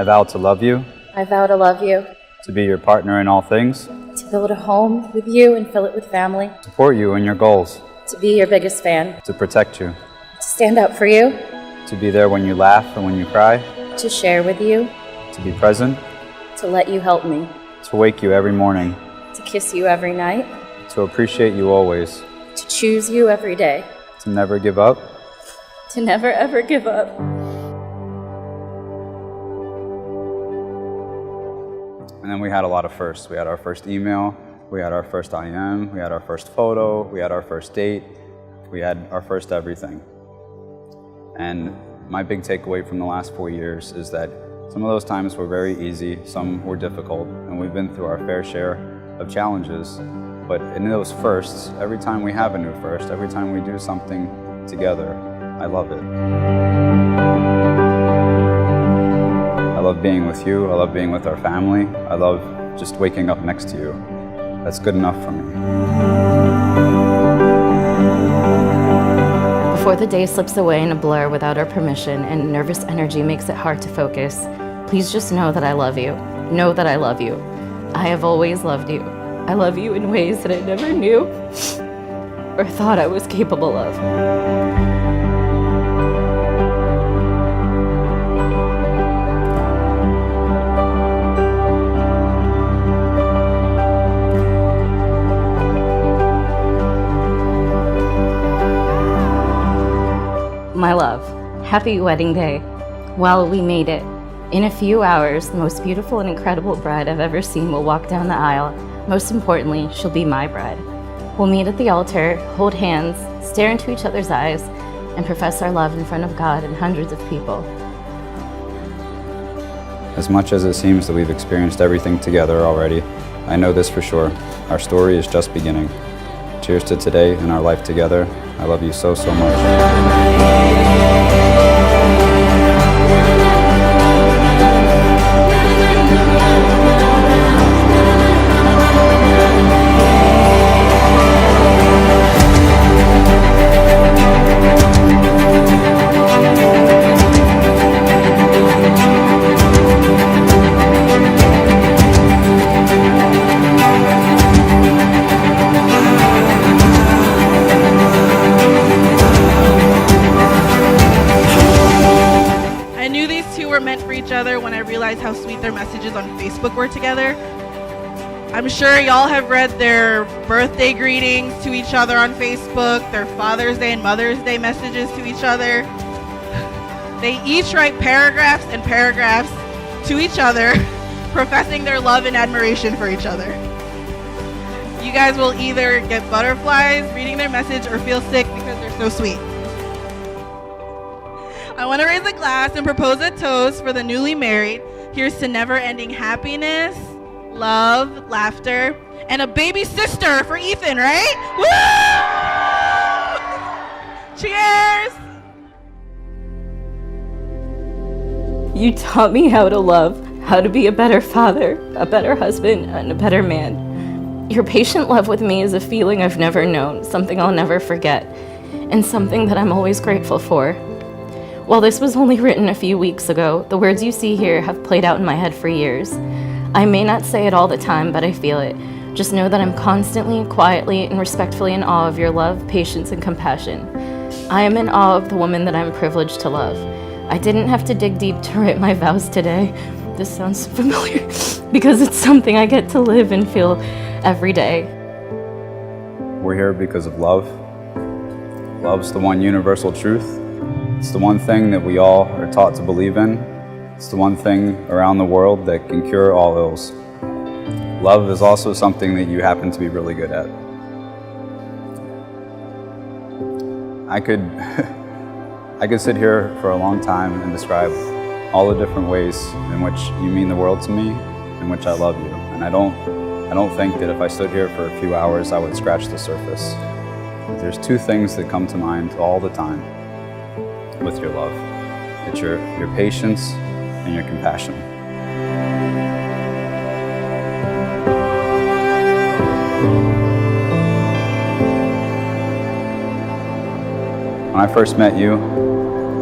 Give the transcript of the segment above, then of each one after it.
I vow to love you, I vow to love you, to be your partner in all things, to build a home with you and fill it with family, support you in your goals, to be your biggest fan, to protect you, to stand up for you, to be there when you laugh and when you cry, to share with you, to be present, to let you help me, to wake you every morning, to kiss you every night, to appreciate you always, to choose you every day, to never give up, to never ever give up. And then we had a lot of firsts. We had our first email, we had our first IM, we had our first photo, we had our first date, we had our first everything. And my big takeaway from the last 4 years is that some of those times were very easy, some were difficult, and we've been through our fair share of challenges. But in those firsts, every time we have a new first, every time we do something together, I love it. I love being with you, I love being with our family, I love just waking up next to you. That's good enough for me. Before the day slips away in a blur without our permission and nervous energy makes it hard to focus, please just know that I love you. Know that I love you. I have always loved you. I love you in ways that I never knew or thought I was capable of. My love, happy wedding day. Well, we made it. In a few hours, the most beautiful and incredible bride I've ever seen will walk down the aisle. Most importantly, she'll be my bride. We'll meet at the altar, hold hands, stare into each other's eyes, and profess our love in front of God and hundreds of people. As much as it seems that we've experienced everything together already, I know this for sure. Our story is just beginning. Cheers to today and our life together. I love you so, so much. When I realized how sweet their messages on Facebook were together. I'm sure y'all have read their birthday greetings to each other on Facebook, their Father's Day and Mother's Day messages to each other. They each write paragraphs and paragraphs to each other, professing their love and admiration for each other. You guys will either get butterflies reading their message or feel sick because they're so sweet. I want to raise a glass and propose a toast for the newly married. Here's to never-ending happiness, love, laughter, and a baby sister for Ethan, right? Woo! Cheers! You taught me how to love, how to be a better father, a better husband, and a better man. Your patient love with me is a feeling I've never known, something I'll never forget, and something that I'm always grateful for. While this was only written a few weeks ago, the words you see here have played out in my head for years. I may not say it all the time, but I feel it. Just know that I'm constantly, quietly, and respectfully in awe of your love, patience, and compassion. I am in awe of the woman that I'm privileged to love. I didn't have to dig deep to write my vows today. This sounds familiar because it's something I get to live and feel every day. We're here because of love. Love's the one universal truth. It's the one thing that we all are taught to believe in. It's the one thing around the world that can cure all ills. Love is also something that you happen to be really good at. I could sit here for a long time and describe all the different ways in which you mean the world to me, in which I love you. And I don't think that if I stood here for a few hours, I would scratch the surface. There's two things that come to mind all the time with your love. It's your patience and your compassion. When I first met you,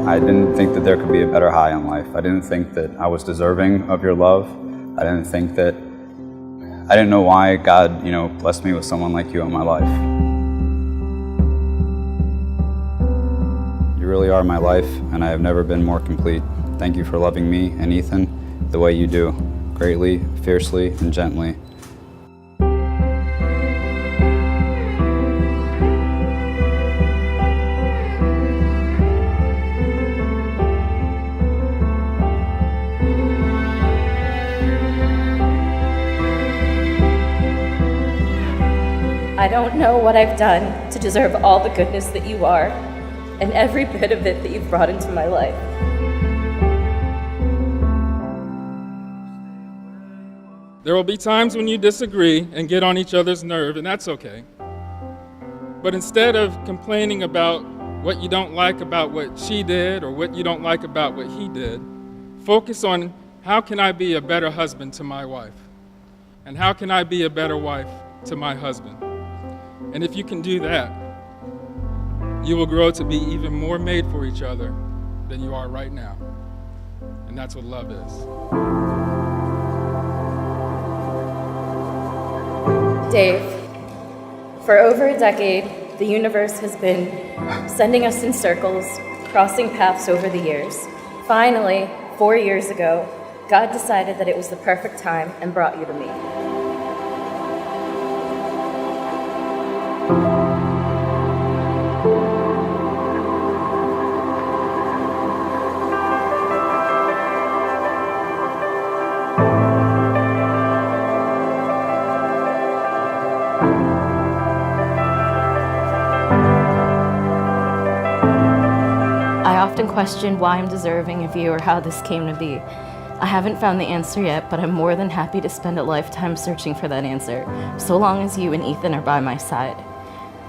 I didn't think that there could be a better high in life. I didn't think that I was deserving of your love. I didn't know why God, blessed me with someone like you in my life. You really are my life, and I have never been more complete. Thank you for loving me and Ethan the way you do, greatly, fiercely, and gently. I don't know what I've done to deserve all the goodness that you are, and every bit of it that you've brought into my life. There will be times when you disagree and get on each other's nerve, and that's okay. But instead of complaining about what you don't like about what she did or what you don't like about what he did, focus on how can I be a better husband to my wife? And how can I be a better wife to my husband? And if you can do that, you will grow to be even more made for each other than you are right now. And that's what love is. Dave, for over a decade, the universe has been sending us in circles, crossing paths over the years. Finally, 4 years ago, God decided that it was the perfect time and brought you to me. I often question why I'm deserving of you or how this came to be. I haven't found the answer yet, but I'm more than happy to spend a lifetime searching for that answer, so long as you and Ethan are by my side.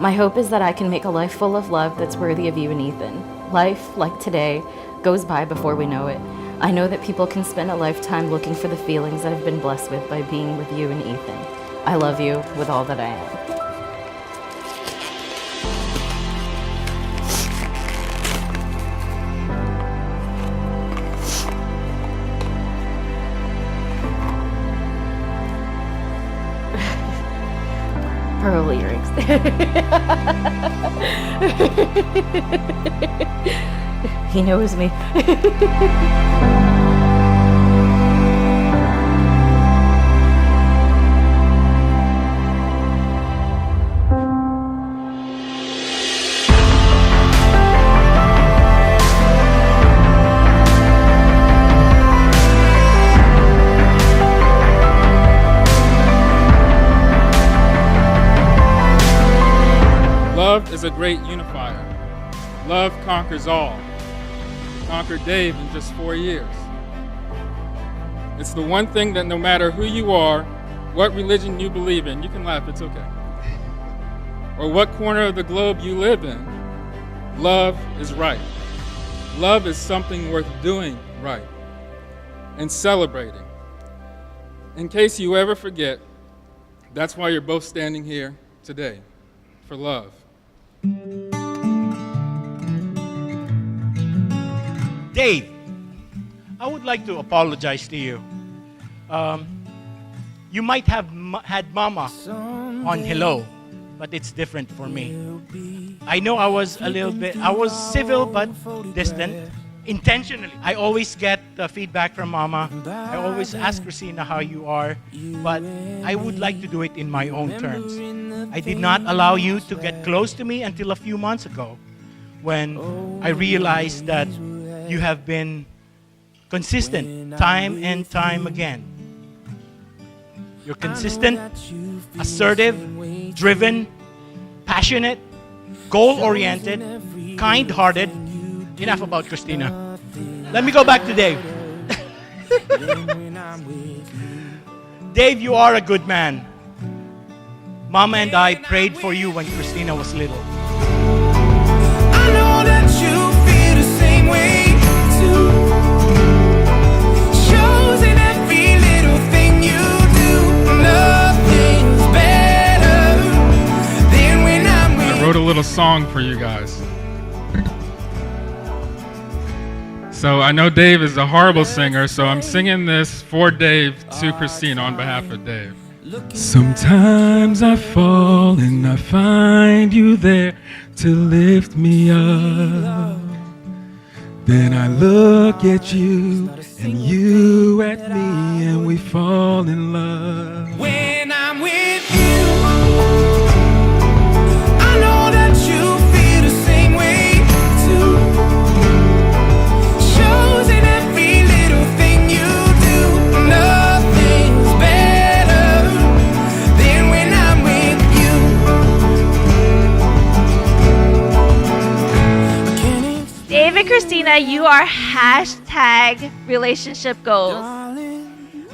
My hope is that I can make a life full of love that's worthy of you and Ethan. Life, like today, goes by before we know it. I know that people can spend a lifetime looking for the feelings that I've been blessed with by being with you and Ethan. I love you with all that I am. Pearl earrings. He knows me. Love is a great unifier. Love conquers all. It conquered Dave in just 4 years. It's the one thing that no matter who you are, what religion you believe in, you can laugh, it's okay, or what corner of the globe you live in, love is right. Love is something worth doing right and celebrating. In case you ever forget, that's why you're both standing here today, for love. Dave, I would like to apologize to you. You might have had Mama on Hello, but it's different for me. I know I was civil but distant, intentionally. I always get feedback from Mama. I always ask Kristina how you are, but I would like to do it in my own terms. I did not allow you to get close to me until a few months ago, when I realized that you have been consistent time and time again. You're consistent, assertive, driven, passionate, goal-oriented, kind-hearted. Enough about Kristina. Let me go back to Dave. Dave, you are a good man. Mama and I prayed for you when Kristina was little. I know that you feel the same way too. Shows in every little thing you do. Nothing's better than when I'm with you. I wrote a little song for you guys. So I know Dave is a horrible singer, so I'm singing this for Dave to Kristina on behalf of Dave. Sometimes I fall and I find you there to lift me up. Then I look at you and you at me and we fall in love. When I'm with you, I know that you feel the same way too. Shows in every little thing you do. Nothing's better than when I'm with you. Dave and Kristina, you are hashtag relationship goals.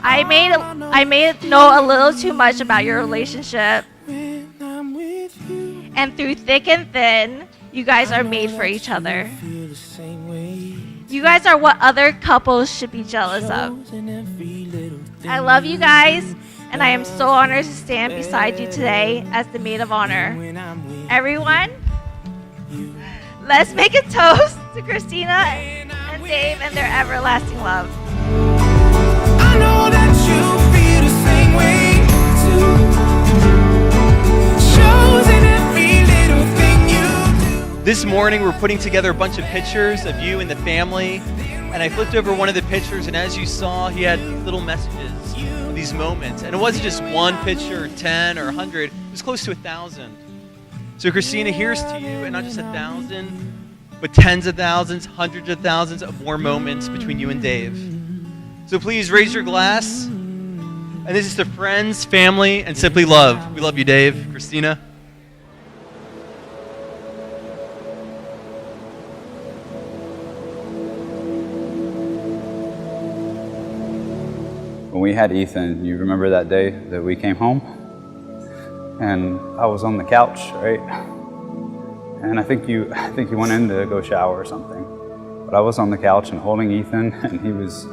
I may know a little too much about your relationship, and through thick and thin, you guys are made for each other. You guys are what other couples should be jealous of. I love you guys, and I am so honored to stand beside you today as the maid of honor. Everyone, let's make a toast to Kristina and Dave and their everlasting love. I know that you feel the same way too. Shows in every little thing you do. This morning we're putting together a bunch of pictures of you and the family, and I flipped over one of the pictures, and as you saw, he had little messages of these moments. And it wasn't just one picture or 10 or 100, it was close to 1,000. So Kristina, here's to you, and not just 1,000, but tens of thousands, hundreds of thousands of more moments between you and Dave. So please raise your glass. And this is to friends, family, and simply love. We love you, Dave. Kristina. When we had Ethan, you remember that day that we came home? And I was on the couch, right? And I think you went in to go shower or something. But I was on the couch and holding Ethan, and he was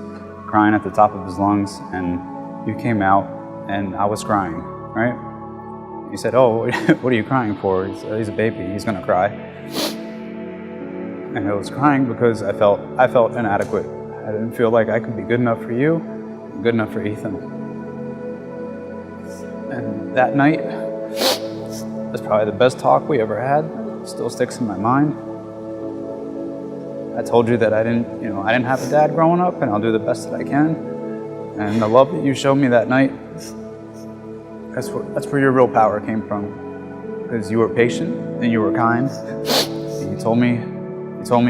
crying at the top of his lungs, and you came out, and I was crying, right? You said, "Oh, what are you crying for?" He's a baby, he's gonna cry. And I was crying because I felt inadequate. I didn't feel like I could be good enough for you, good enough for Ethan. And that night was probably the best talk we ever had. Still sticks in my mind. I told you that I didn't have a dad growing up, and I'll do the best that I can. And the love that you showed me that night, that's where your real power came from. Because you were patient and you were kind. And you told me,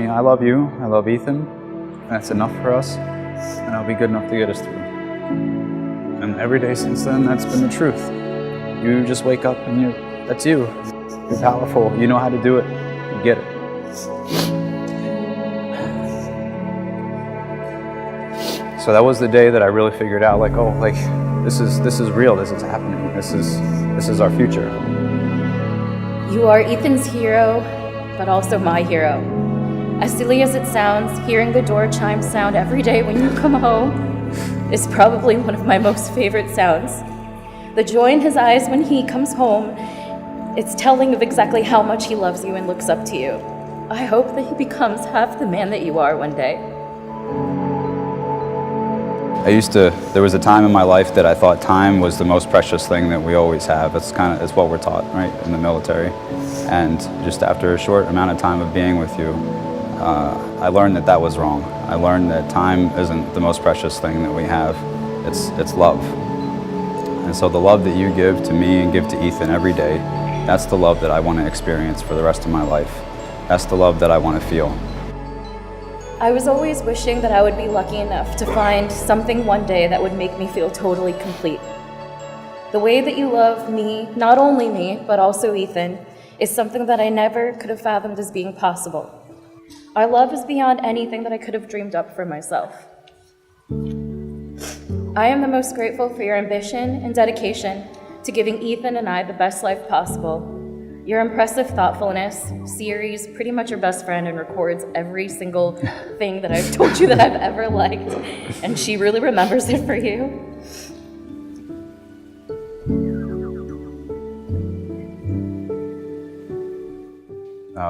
I love you, I love Ethan, and that's enough for us, and I'll be good enough to get us through. And every day since then, that's been the truth. You just wake up and that's you. You're powerful. You know how to do it. You get it. So that was the day that I really figured out, like, oh, like this is real. This is happening. This is our future. You are Ethan's hero, but also my hero. As silly as it sounds, hearing the door chime sound every day when you come home is probably one of my most favorite sounds. The joy in his eyes when he comes home, it's telling of exactly how much he loves you and looks up to you. I hope that he becomes half the man that you are one day. There was a time in my life that I thought time was the most precious thing that we always have. It's what we're taught, right, in the military. And just after a short amount of time of being with you, I learned that was wrong. I learned that time isn't the most precious thing that we have. It's love. And so the love that you give to me and give to Ethan every day, that's the love that I want to experience for the rest of my life. That's the love that I want to feel. I was always wishing that I would be lucky enough to find something one day that would make me feel totally complete. The way that you love me, not only me, but also Ethan, is something that I never could have fathomed as being possible. Our love is beyond anything that I could have dreamed up for myself. I am the most grateful for your ambition and dedication to giving Ethan and I the best life possible. Your impressive thoughtfulness, Siri's pretty much your best friend and records every single thing that I've told you that I've ever liked, and she really remembers it for you.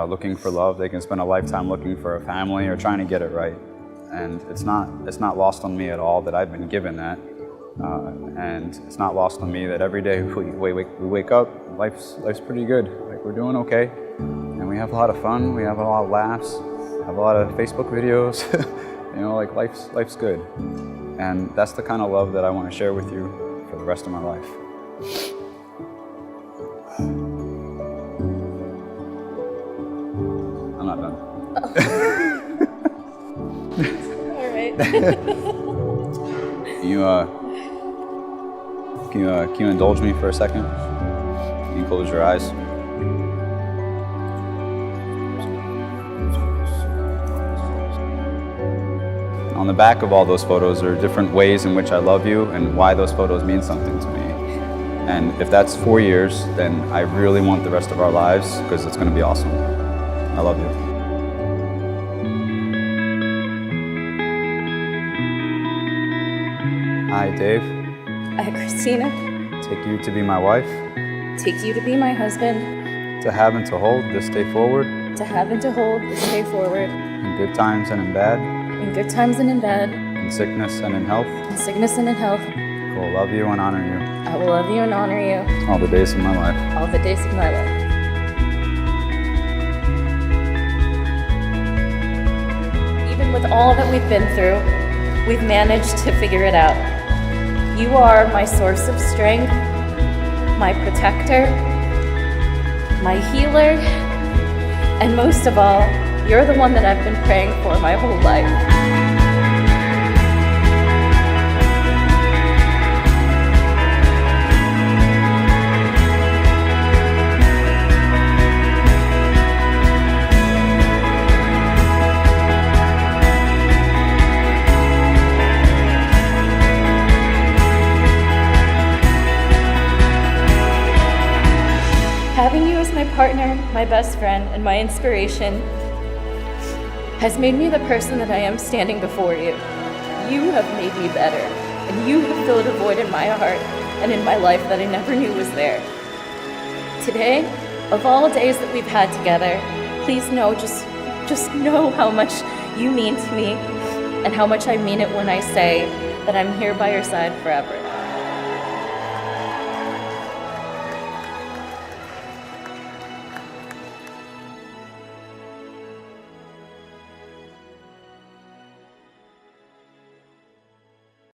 Looking for love, they can spend a lifetime looking for a family or trying to get it right. and it's not lost on me at all that I've been given that, and it's not lost on me that every day we wake up, life's pretty good. Like, we're doing okay, and we have a lot of fun. We have a lot of laughs, have a lot of Facebook videos. You know, like life's good, and that's the kind of love that I want to share with you for the rest of my life. I'm not done. All right. Can you indulge me for a second? Can you close your eyes? On the back of all those photos are different ways in which I love you and why those photos mean something to me. And if that's 4 years, then I really want the rest of our lives, because it's going to be awesome. I love you. I, Dave, I, Kristina, take you to be my wife, take you to be my husband, to have and to hold this day forward, to have and to hold this day forward, in good times and in bad, in good times and in bad, in sickness and in health. in sickness and in health. I will love you and honor you I will love you and honor you all the days of my life. all the days of my life. Even with all that we've been through, we've managed to figure it out. You are my source of strength, my protector, my healer, and most of all, you're the one that I've been praying for my whole life. Having you as my partner, my best friend, and my inspiration has made me the person that I am standing before you. You have made me better, and you have filled a void in my heart and in my life that I never knew was there. Today, of all days that we've had together, please know, just know how much you mean to me and how much I mean it when I say that I'm here by your side forever.